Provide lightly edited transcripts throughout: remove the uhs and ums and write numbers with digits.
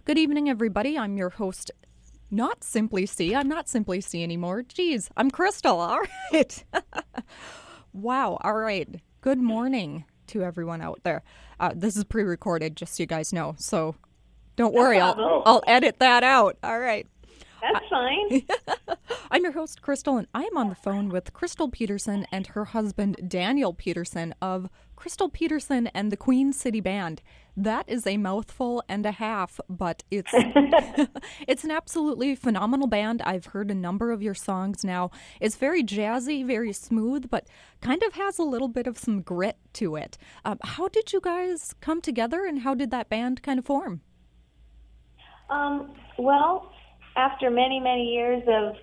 Good evening, everybody. I'm your host, not Simply C. I'm not Simply C anymore. Geez, I'm Krystal. All right. Wow. All right. Good morning to everyone out there. This is pre-recorded, just so you guys know. So don't worry. I'll edit that out. All right. That's fine. I'm your host, Krystal, and I am on the phone with Krystal Peterson and her husband, Daneil Peterson, of Krystal Peterson and the Queen City Band. That is a mouthful and a half, but it's it's an absolutely phenomenal band. I've heard a number of your songs now. It's very jazzy, very smooth, but kind of has a little bit of some grit to it. How did you guys come together, and how did that band kind of form? Well, after many, many years of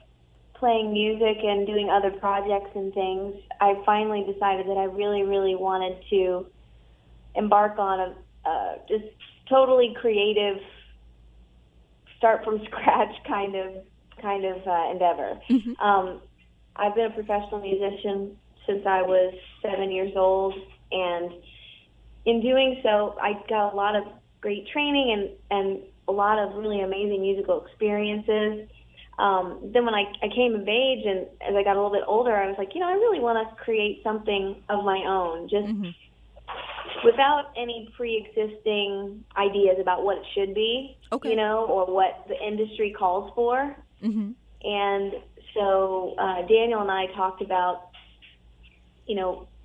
playing music and doing other projects and things, I finally decided that I really, really wanted to embark on a just totally creative, start from scratch kind of endeavor. Mm-hmm. I've been a professional musician since I was 7 years old, and in doing so, I got a lot of great training and a lot of really amazing musical experiences. Then when I came of age, and as I got a little bit older, I was like, I really want to create something of my own, just without any pre-existing ideas about what it should be, or what the industry calls for. Mm-hmm. And so Daneil and I talked about,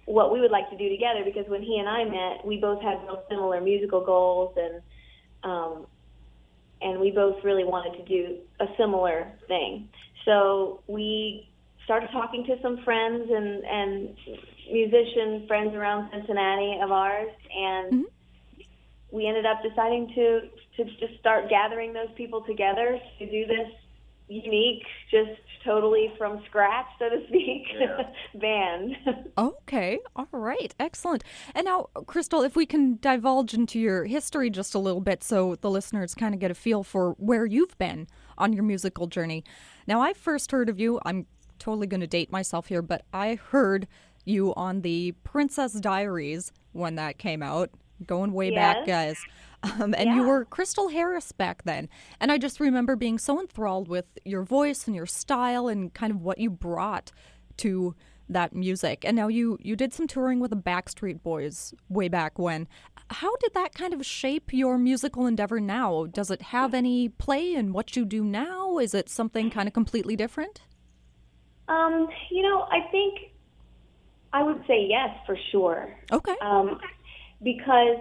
what we would like to do together, because when he and I met, we both had real similar musical goals, and we both really wanted to do a similar thing. So we started talking to some friends and musician friends around Cincinnati of ours, and we ended up deciding to just start gathering those people together to do this unique, just totally from scratch, so to speak, band. Okay. All right. Excellent. And now, Krystal, if we can divulge into your history just a little bit so the listeners kind of get a feel for where you've been on your musical journey. Now, I first heard of you, I'm totally going to date myself here, but I heard you on the Princess Diaries when that came out, going way back, guys. You were Crystal Harris back then. And I just remember being so enthralled with your voice and your style and kind of what you brought to that music. And now you did some touring with the Backstreet Boys way back when. How did that kind of shape your musical endeavor now? Does it have any play in what you do now? Is it something kind of completely different? I think I would say yes, for sure. Okay. Because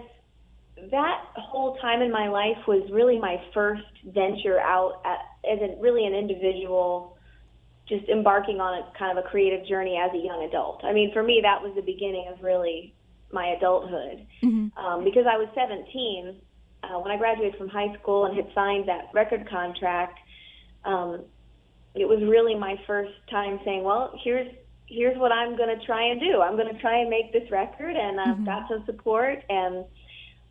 that whole time in my life was really my first venture out as really an individual, just embarking on a kind of a creative journey as a young adult. I mean, for me, that was the beginning of really my adulthood. Mm-hmm. Because I was 17 when I graduated from high school and had signed that record contract. It was really my first time saying, well, here's what I'm going to try and do. I'm going to try and make this record, and I've got some support, and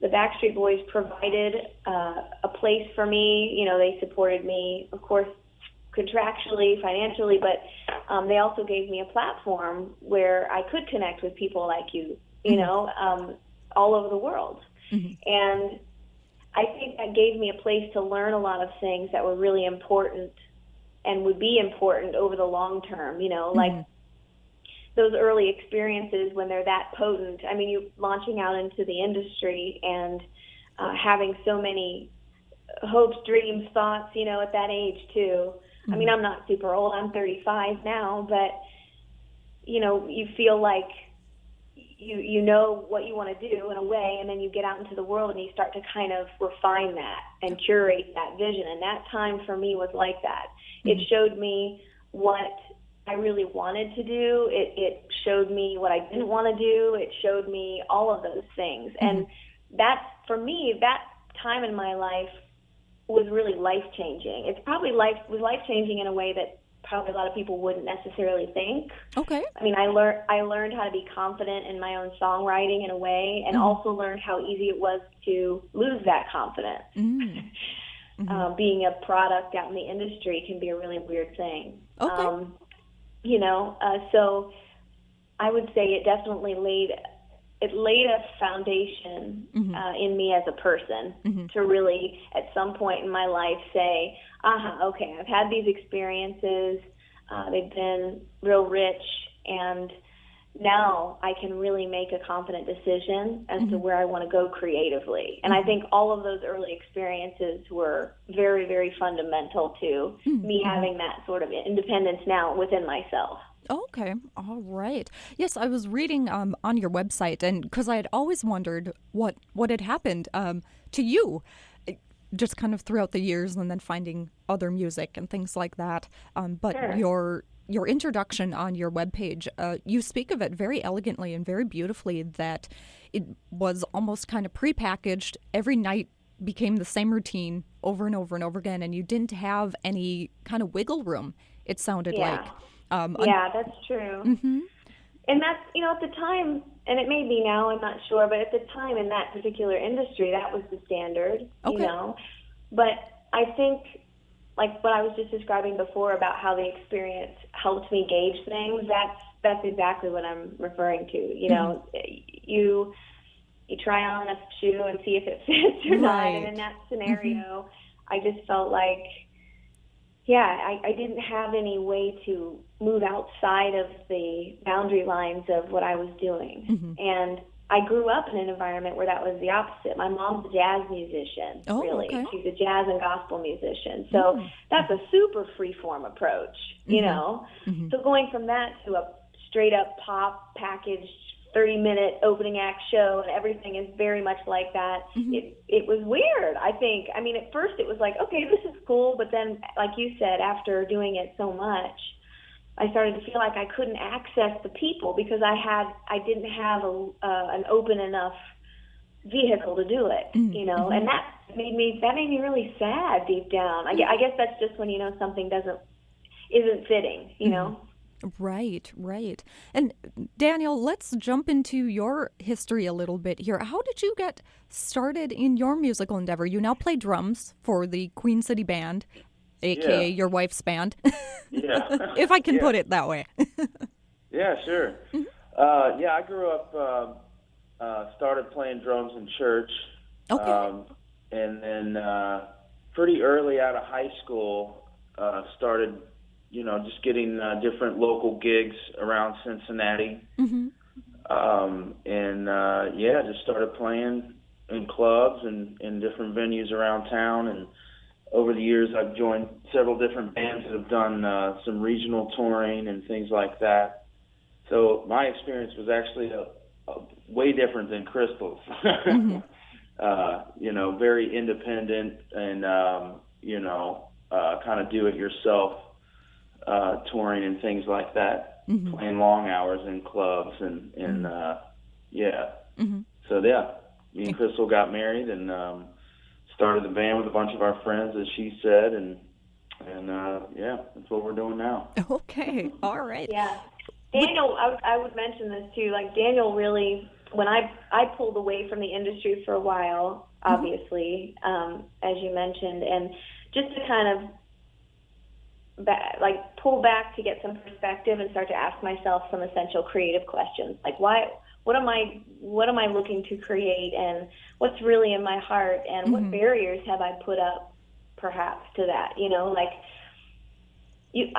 the Backstreet Boys provided a place for me. They supported me, of course, contractually, financially, but they also gave me a platform where I could connect with people like you, all over the world. Mm-hmm. And I think that gave me a place to learn a lot of things that were really important and would be important over the long term, like those early experiences when they're that potent. I mean, you're launching out into the industry and having so many hopes, dreams, thoughts, at that age too. I mean, I'm not super old. I'm 35 now, but, you feel like you know what you want to do in a way, and then you get out into the world and you start to kind of refine that and curate that vision. And that time for me was like that. It showed me what I really wanted to do. It showed me what I didn't want to do. It showed me all of those things. And that, for me, that time in my life was really life-changing. It's probably was life-changing in a way that probably a lot of people wouldn't necessarily think. Okay. I mean, I learned how to be confident in my own songwriting in a way, and also learned how easy it was to lose that confidence. Being a product out in the industry can be a really weird thing. Okay. So I would say it definitely laid it laid a foundation in me as a person to really, at some point in my life, say, okay, I've had these experiences. They've been real rich, and now I can really make a confident decision as to where I want to go creatively. And I think all of those early experiences were very, very fundamental to me having that sort of independence now within myself. Okay, all right. Yes, I was reading on your website, and because I had always wondered what had happened to you, just kind of throughout the years, and then finding other music and things like that. But Sure. your introduction on your webpage, you speak of it very elegantly and very beautifully, that it was almost kind of prepackaged. Every night became the same routine over and over and over again, and you didn't have any kind of wiggle room, it sounded like. Yeah, that's true. And that's, at the time, and it may be now, I'm not sure, but at the time in that particular industry, that was the standard, But I think, like what I was just describing before about how the experience helped me gauge things, that's exactly what I'm referring to. You try on a shoe and see if it fits or not. And in that scenario, I just felt like, I didn't have any way to move outside of the boundary lines of what I was doing. And I grew up in an environment where that was the opposite. My mom's a jazz musician, really. Okay. She's a jazz and gospel musician. So that's a super free-form approach, you know. So going from that to a straight-up pop packaged 30-minute opening act show, and everything is very much like that. It was weird, I think. I mean, at first it was like, okay, this is cool, but then, like you said, after doing it so much, I started to feel like I couldn't access the people because I didn't have an open enough vehicle to do it, and that made me really sad deep down. I guess that's just when something isn't fitting, Right. And Daneil, let's jump into your history a little bit here. How did you get started in your musical endeavor? You now play drums for the Queen City Band, aka your wife's band. If I can put it that way. Yeah, sure. I grew up, started playing drums in church. Okay. And then pretty early out of high school, started just getting different local gigs around Cincinnati. Just started playing in clubs and in different venues around town. And over the years, I've joined several different bands that have done some regional touring and things like that. So my experience was actually a way different than Krystal's. Very independent and, kind of do-it-yourself. Touring and things like that, playing long hours in clubs and So me and Krystal got married and started the band with a bunch of our friends, as she said, and that's what we're doing now. Okay, all right. Yeah, Daneil, I would mention this too. Like Daneil really, when I pulled away from the industry for a while, obviously, as you mentioned, and just to kind of pull back to get some perspective and start to ask myself some essential creative questions, like what am I looking to create, and what's really in my heart, and what barriers have I put up perhaps to that, I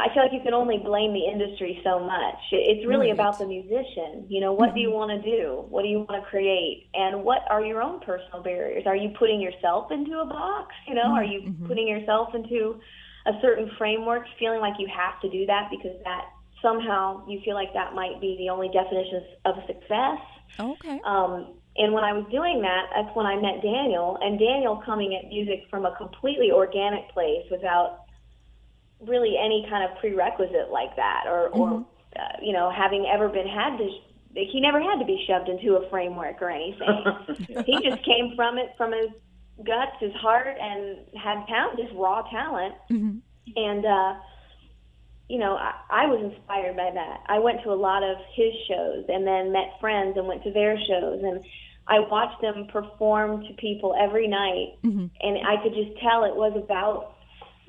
feel like you can only blame the industry so much. It's really about the musician. What do you want to do? What do you want to create? And what are your own personal barriers? Are you putting yourself into a box? Are you putting yourself into a certain framework, feeling like you have to do that because that somehow you feel like that might be the only definition of success? Okay. And when I was doing that, that's when I met Daneil. And Daneil, coming at music from a completely organic place without really any kind of prerequisite like that, or having ever he never had to be shoved into a framework or anything. He just came from it, from his guts, his heart, and had talent, just raw talent. And I was inspired by that. I went to a lot of his shows and then met friends and went to their shows, and I watched them perform to people every night. And I could just tell it was about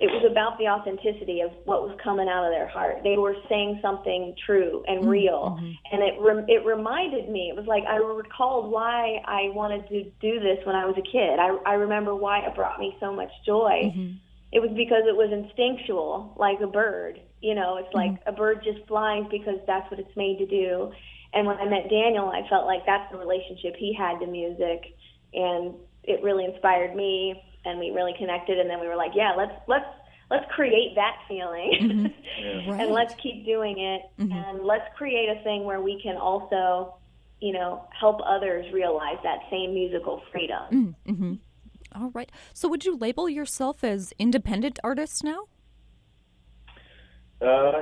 it was about the authenticity of what was coming out of their heart. They were saying something true and real, and it reminded me. It was like I recalled why I wanted to do this when I was a kid. I remember why it brought me so much joy. It was because it was instinctual, like a bird. You know, it's like a bird just flies because that's what it's made to do. And when I met Daneil, I felt like that's the relationship he had to music, and it really inspired me, and we really connected. And then we were like, yeah, let's create that feeling, Right. and let's keep doing it, and let's create a thing where we can also, you know, help others realize that same musical freedom. All right. So would you label yourself as independent artists now?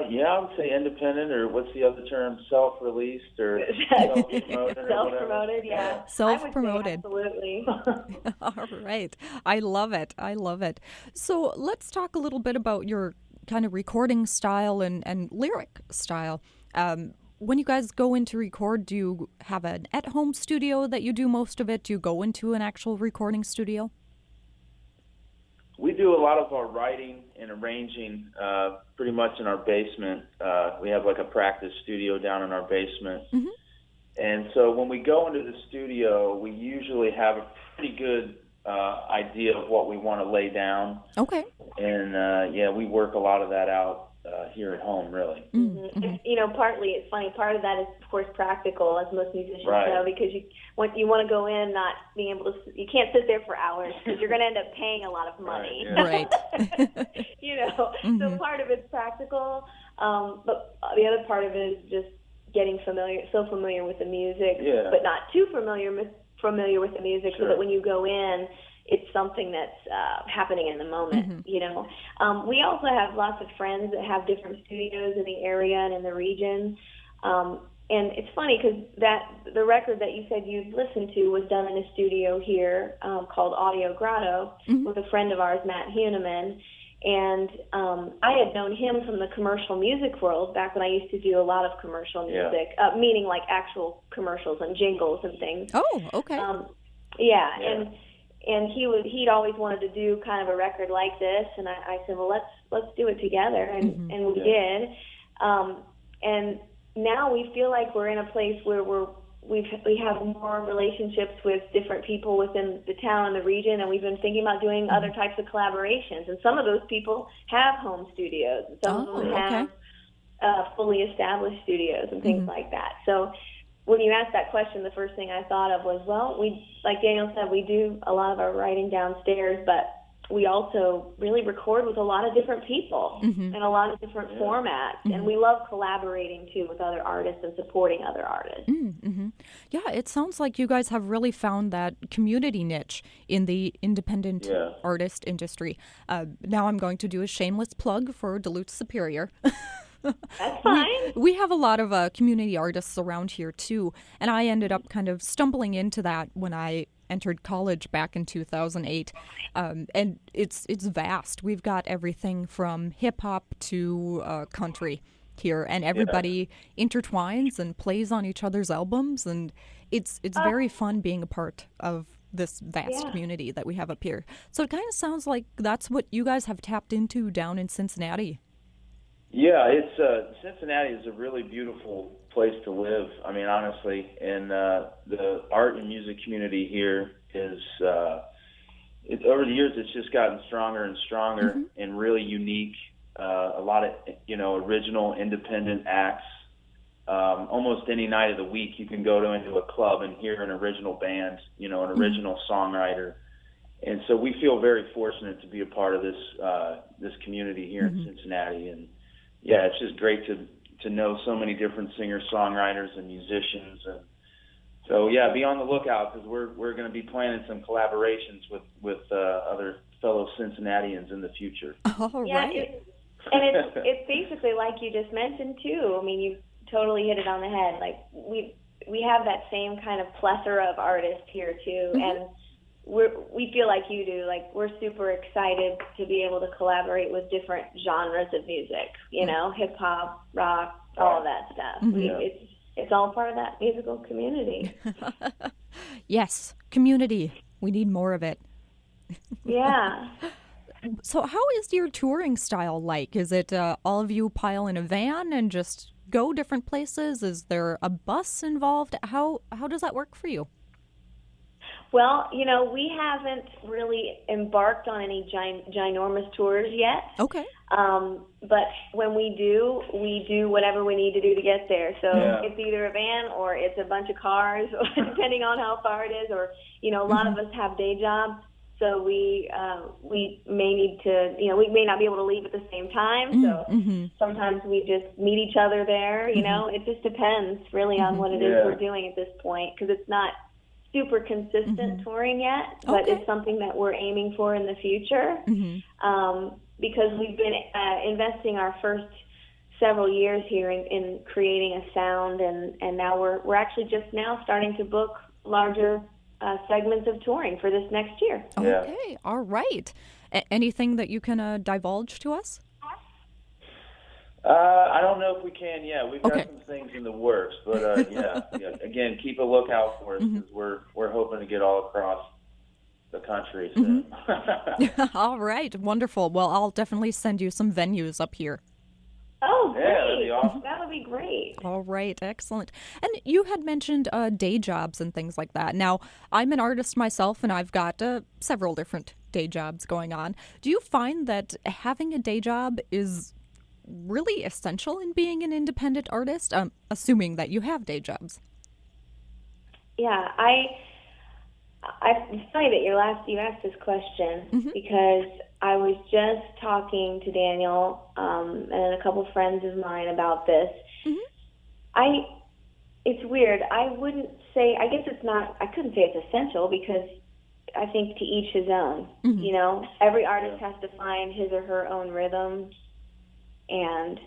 Yeah, I would say independent, or what's the other term? Self-released or self-promoted? Self-promoted, yeah. Self-promoted. I would say absolutely. All right. I love it. I love it. So let's talk a little bit about your kind of recording style and lyric style. When you guys go in to record, do you have an at-home studio that you do most of it? Do you go into an actual recording studio? We do a lot of our writing and arranging pretty much in our basement. We have like a practice studio down in our basement. And so when we go into the studio, we usually have a pretty good idea of what we want to lay down. Okay. And, yeah, we work a lot of that out here at home, really. You know, partly, it's funny, part of that is, of course, practical, as most musicians know, because you want to go in not being able to, you can't sit there for hours because you're going to end up paying a lot of money. Right. You know, so part of it's practical, but the other part of it is just getting familiar with the music, but not too familiar with the music, so that when you go in, it's something that's happening in the moment, you know. We also have lots of friends that have different studios in the area and in the region. And it's funny because the record that you said you'd listened to was done in a studio here called Audio Grotto with a friend of ours, Matt Huneman. And I had known him from the commercial music world back when I used to do a lot of commercial music, meaning like actual commercials and jingles and things. Oh, okay. And he'd always wanted to do kind of a record like this, and I said, well, let's do it together, and we did. And now we feel like we're in a place where we have more relationships with different people within the town and the region, and we've been thinking about doing other types of collaborations. And some of those people have home studios, and some of them have fully established studios and things like that. So when you asked that question, the first thing I thought of was, well, like Daneil said, we do a lot of our writing downstairs, but we also really record with a lot of different people and a lot of different formats. And we love collaborating, too, with other artists and supporting other artists. Yeah, it sounds like you guys have really found that community niche in the independent artist industry. Now I'm going to do a shameless plug for Duluth Superior. That's fine. We have a lot of community artists around here, too, and I ended up kind of stumbling into that when I entered college back in 2008, and it's vast. We've got everything from hip-hop to country here, and everybody intertwines and plays on each other's albums, and it's very fun being a part of this vast community that we have up here. So it kind of sounds like that's what you guys have tapped into down in Cincinnati. Yeah, it's Cincinnati is a really beautiful place to live. I mean, honestly, and the art and music community here is over the years it's just gotten stronger and stronger and really unique. A lot of original independent acts. Almost any night of the week, you can go into a club and hear an original band, an original songwriter. And so we feel very fortunate to be a part of this community here in Cincinnati. And yeah, it's just great to know so many different singer-songwriters and musicians. And so, yeah, be on the lookout because we're going to be planning some collaborations with other fellow Cincinnatians in the future. All right. It's basically like you just mentioned, too. I mean, you totally hit it on the head. Like, we have that same kind of plethora of artists here, too, and we feel like you do. Like, we're super excited to be able to collaborate with different genres of music, hip hop, rock, all of that stuff. It's all part of that musical community. Yes, community. We need more of it. Yeah. So how is your touring style like? Is it all of you pile in a van and just go different places? Is there a bus involved? How does that work for you? Well, we haven't really embarked on any ginormous tours yet. Okay. But when we do whatever we need to do to get there. So it's either a van or it's a bunch of cars, depending on how far it is. Or, a lot of us have day jobs. So we may need to, we may not be able to leave at the same time. So sometimes we just meet each other there. It just depends really on what it is we're doing at this point, because it's not super consistent touring yet, but it's something that we're aiming for in the future. Because we've been investing our first several years here in creating a sound, and now we're actually just now starting to book larger segments of touring for this next year. Okay, all right. Anything that you can divulge to us? I don't know if we can yet. We've got some things in the works, but yeah. Again, keep a lookout for us, because we're hoping to get all across the country soon. All right, wonderful. Well, I'll definitely send you some venues up here. Oh, great. Yeah, that'd be awesome. That would be great. All right, excellent. And you had mentioned day jobs and things like that. Now, I'm an artist myself, and I've got several different day jobs going on. Do you find that having a day job is really essential in being an independent artist, assuming that you have day jobs? Yeah, it's funny that you asked this question, because I was just talking to Daneil and a couple friends of mine about this. It's weird. I wouldn't say, I guess it's not, I couldn't say it's essential, because I think to each his own. Every artist has to find his or her own rhythm, and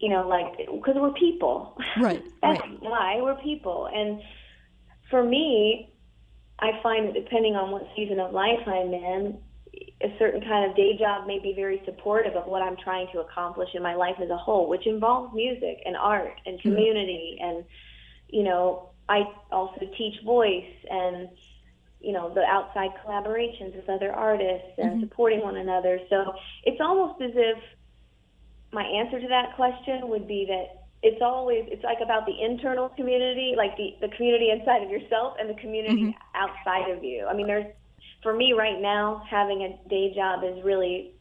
because we're people. Right. That's why we're people. And for me, I find that depending on what season of life I'm in, a certain kind of day job may be very supportive of what I'm trying to accomplish in my life as a whole, which involves music and art and community. And, I also teach voice and, the outside collaborations with other artists and supporting one another. So it's almost as if my answer to that question would be that it's like about the internal community, like the community inside of yourself and the community outside of you. I mean, for me right now, having a day job is really,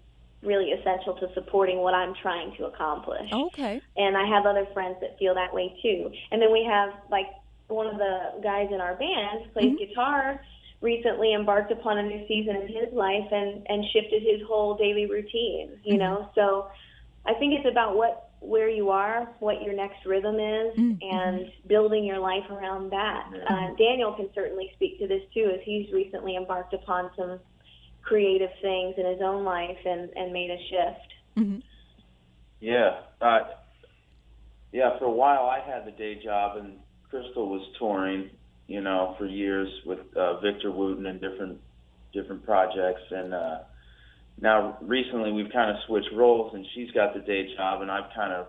really essential to supporting what I'm trying to accomplish. Okay. And I have other friends that feel that way too. And then we have, like, one of the guys in our band plays guitar, recently embarked upon a new season in his life and shifted his whole daily routine, So I think it's about where you are, what your next rhythm is, and building your life around that. Daneil can certainly speak to this too, as he's recently embarked upon some creative things in his own life and made a shift. Yeah. For a while I had the day job, and Krystal was touring, for years with Victor Wooten and different projects. And now recently we've kind of switched roles, and she's got the day job, and I've kind of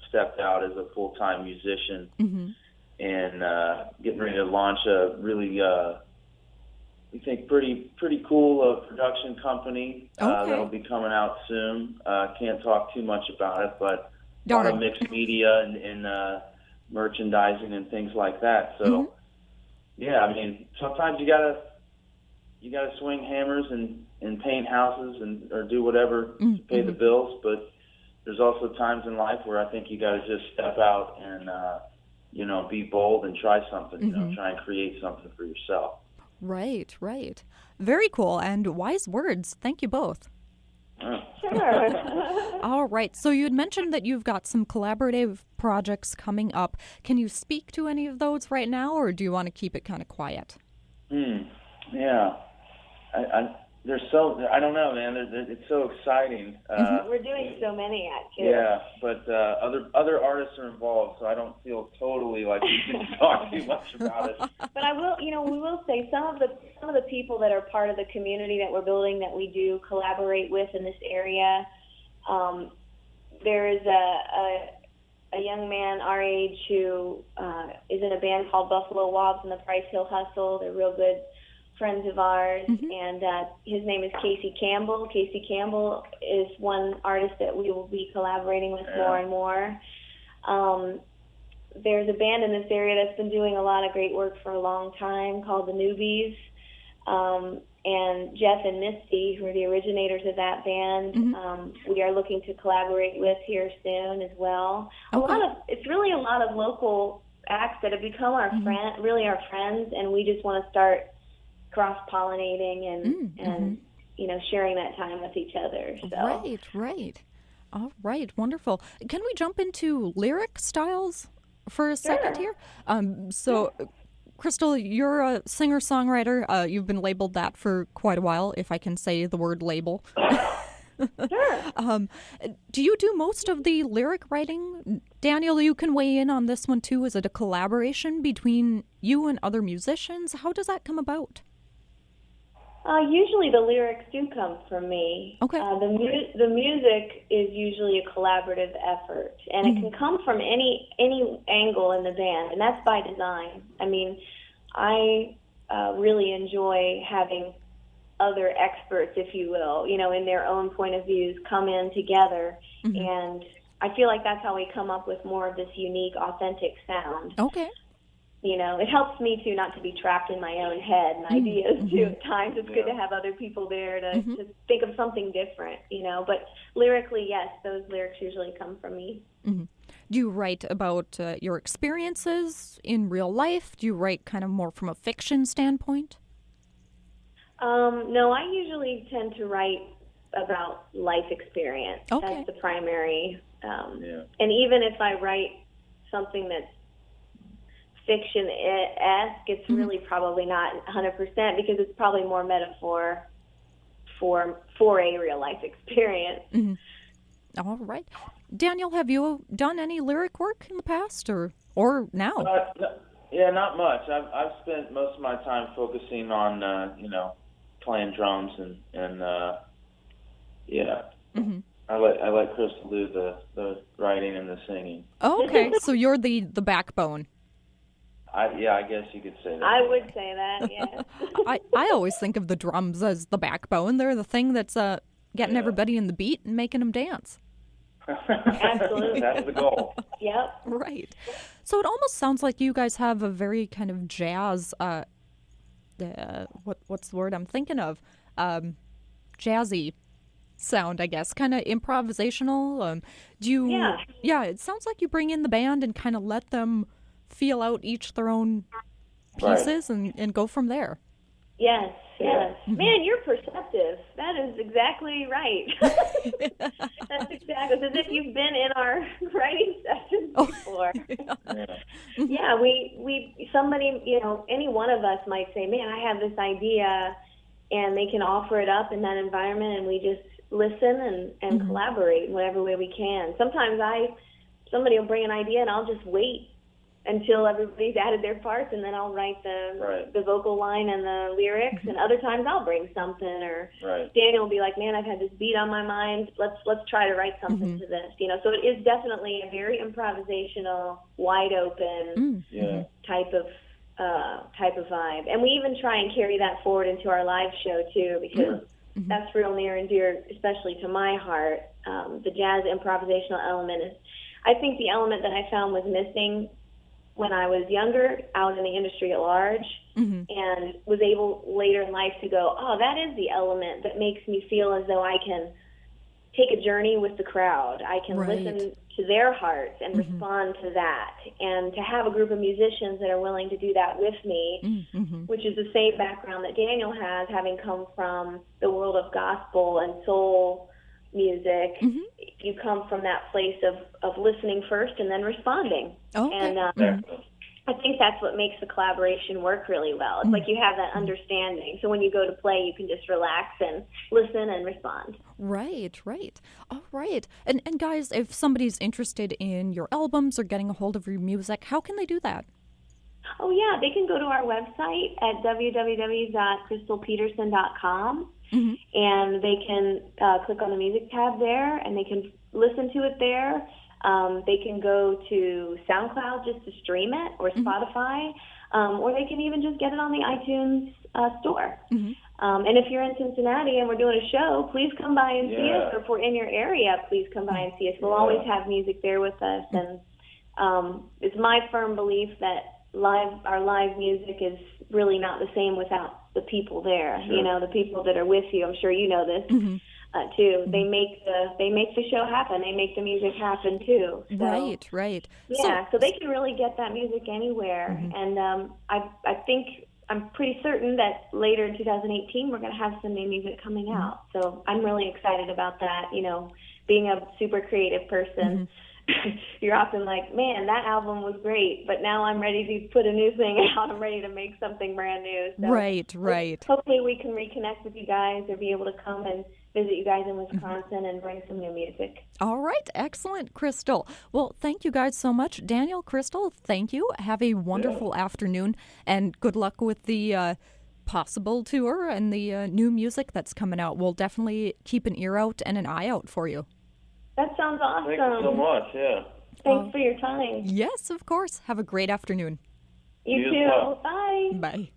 stepped out as a full-time musician and getting ready to launch a really, we think, pretty cool production company that'll be coming out soon. Can't talk too much about it, but a lot of mixed media and merchandising and things like that. So, yeah, I mean, sometimes you gotta swing hammers and paint houses or do whatever to pay the bills. But there's also times in life where I think you gotta just step out and be bold and try something. Try and create something for yourself. Right. Very cool and wise words. Thank you both. Sure. All right. So you had mentioned that you've got some collaborative projects coming up. Can you speak to any of those right now, or do you want to keep it kind of quiet? Yeah. I don't know, man. It's so exciting. We're doing so many actually. Yeah, but other artists are involved, so I don't feel totally like we can talk too much about it. But I will, we will say some of the people that are part of the community that we're building that we do collaborate with in this area. There is a young man our age who is in a band called Buffalo Wobbs and the Price Hill Hustle. They're real good friends of ours, Mm-hmm. and his name is Casey Campbell. Casey Campbell is one artist that we will be collaborating with more and more. There's a band in this area that's been doing a lot of great work for a long time called the Newbies. And Jeff and Misty, who are the originators of that band, we are looking to collaborate with here soon as well. Okay. It's really a lot of local acts that have become our friends, and we just want to start cross-pollinating and sharing that time with each other. So. Right. All right, wonderful. Can we jump into lyric styles for a second here? So, Krystal, you're a singer-songwriter. You've been labeled that for quite a while, if I can say the word label. Sure. Do you do most of the lyric writing? Daneil, you can weigh in on this one too. Is it a collaboration between you and other musicians? How does that come about? Usually the lyrics do come from me. Okay. The music is usually a collaborative effort, and it can come from any angle in the band, and that's by design. I mean, I really enjoy having other experts, if you will, in their own point of views come in together, and I feel like that's how we come up with more of this unique, authentic sound. Okay. It helps me too not to be trapped in my own head and ideas too. At times it's good to have other people there to think of something different, But lyrically, yes, those lyrics usually come from me. Do you write about your experiences in real life? Do you write kind of more from a fiction standpoint? No, I usually tend to write about life experience. Okay. That's the primary. And even if I write something that's fiction-esque, it's really probably not 100% because it's probably more metaphor for a real-life experience. All right. Daneil, have you done any lyric work in the past or now? Yeah, not much. I've spent most of my time focusing on playing drums and I let Krystal do the writing and the singing. Oh, okay. So you're the backbone. I guess you could say that. I would say that, yes. I always think of the drums as the backbone. They're the thing that's getting everybody in the beat and making them dance. Absolutely. That's the goal. Yep. Right. So it almost sounds like you guys have a very kind of jazz, what's the word I'm thinking of? Jazzy sound, I guess. Kind of improvisational. Yeah, it sounds like you bring in the band and kind of let them feel out each their own pieces and go from there. Yes. Man, you're perceptive. That is exactly right. That's exactly as if you've been in our writing sessions before. Yeah, we somebody, any one of us might say, man, I have this idea, and they can offer it up in that environment, and we just listen and collaborate in whatever way we can. Sometimes somebody will bring an idea, and I'll just wait until everybody's added their parts, and then I'll write the vocal line and the lyrics. And other times I'll bring something, or Daneil will be like, "Man, I've had this beat on my mind. Let's try to write something to this." So it is definitely a very improvisational, wide open type of vibe. And we even try and carry that forward into our live show too, because that's real near and dear, especially to my heart. The jazz improvisational element is, I think, the element that I found was missing when I was younger, out in the industry at large, and was able later in life to go, oh, that is the element that makes me feel as though I can take a journey with the crowd. I can listen to their hearts and respond to that. And to have a group of musicians that are willing to do that with me, which is the same background that Daneil has, having come from the world of gospel and soul music, you come from that place of listening first and then responding. And I think that's what makes the collaboration work really well. It's like you have that understanding. So when you go to play, you can just relax and listen and respond. Right. All right. And guys, if somebody's interested in your albums or getting a hold of your music, how can they do that? Oh, yeah. They can go to our website at www.krystalpeterson.com. And they can click on the music tab there, and they can listen to it there. They can go to SoundCloud just to stream it, or Spotify, or they can even just get it on the iTunes store. And if you're in Cincinnati and we're doing a show, please come by and see us. Or if we're in your area, please come by and see us. We'll always have music there with us. And it's my firm belief that our live music is really not the same without the people there. You know, the people that are with you. I'm sure you know this too. They make the show happen. They make the music happen too. So, Right. Yeah, so they can really get that music anywhere. And I'm pretty certain that later in 2018 we're going to have some new music coming out. So I'm really excited about that. You know, being a super creative person, you're often like, man, that album was great, but now I'm ready to put a new thing out. I'm ready to make something brand new. So Right. Hopefully we can reconnect with you guys or be able to come and visit you guys in Wisconsin and bring some new music. All right. Excellent, Krystal. Well, thank you guys so much. Daneil, Krystal, thank you. Have a wonderful afternoon, and good luck with the possible tour and the new music that's coming out. We'll definitely keep an ear out and an eye out for you. That sounds awesome. Thank you so much, Thanks for your time. Yes, of course. Have a great afternoon. You You as too. well. Bye. Bye.